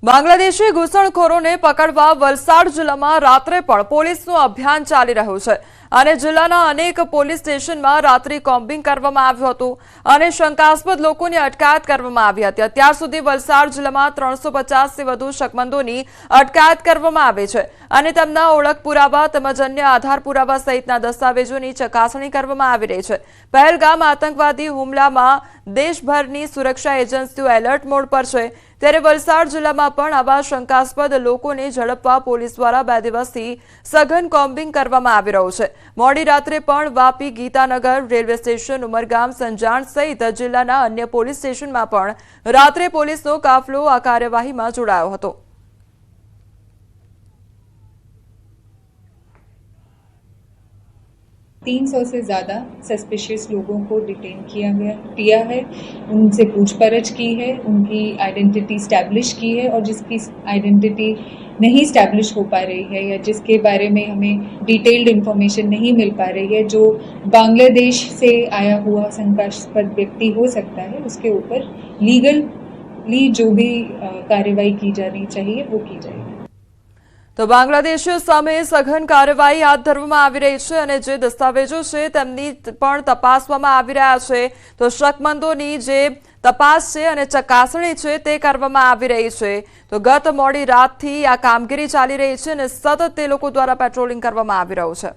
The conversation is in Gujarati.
બાંગ્લાદેશી ઘૂસણખોરોને પકડવા વલસાડ જિલ્લામાં રાત્રે પણ પોલીસનું અભિયાન ચાલી રહ્યું છે અને જિલ્લાના અનેક પોલીસ સ્ટેશનમાં રાત્રિ કોમ્બિંગ કરવામાં આવ્યું હતું અને શંકાસ્પદ લોકોની અટકાયત કરવામાં આવી હતી। અત્યાર સુધી વલસાડ જિલ્લામાં 350 થી વધુ શકમંદોની અટકાયત કરવામાં આવી છે અને તેમના ઓળખ પુરાવા તેમજ અન્ય આધાર પુરાવા સહિતના દસ્તાવેજોની ચકાસણી કરવામાં આવી રહી છે। પહેલગામ આતંકવાદી હુમલામાં દેશભરની સુરક્ષા એજન્સીઓ એલર્ટ મોડ પર છે, ત્યારે વલસાડ જિલ્લામાં પણ આવા શંકાસ્પદ લોકોને ઝડપવા પોલીસ દ્વારા 2 દિવસથી સઘન કોમ્બિંગ કરવામાં આવી રહ્યું છે। મોડી રાત્રે પણ વાપી, ગીતાનગર, રેલવે સ્ટેશન, ઉમરગામ, સંજાણ સહિત જિલ્લાના અન્ય પોલીસ સ્ટેશનમાં પણ રાત્રે પોલીસનો કાફલો આ કાર્યવાહીમાં જોડાયો હતો। तीन 300 से ज़्यादा सस्पिशियस लोगों को डिटेन किया है, उनसे पूछपरछ की है, उनकी आइडेंटिटी स्टैब्लिश की है और जिसकी आइडेंटिटी नहीं स्टैब्लिश हो पा रही है या जिसके बारे में हमें डिटेल्ड इन्फॉर्मेशन नहीं मिल पा रही है, जो बांग्लादेश से आया हुआ शंकास्पद व्यक्ति हो सकता है, उसके ऊपर लीगली जो भी कार्रवाई की जानी चाहिए वो की जाएगी। तो बांग्लादेशीओ सामे सघन कार्यवाही हाथ धरवामां आवी रही छे અને જે દસ્તાવેજો છે તેમની પણ તપાસવામાં આવી રહ્યા છે। તો શકમંદોની જે તપાસ છે અને ચકાસણી છે તે કરવામાં આવી રહી છે। તો ગત મોડી રાતથી આ કામગીરી ચાલી રહી છે અને સતત તે લોકો દ્વારા પેટ્રોલિંગ કરવામાં આવી રહ્યું છે।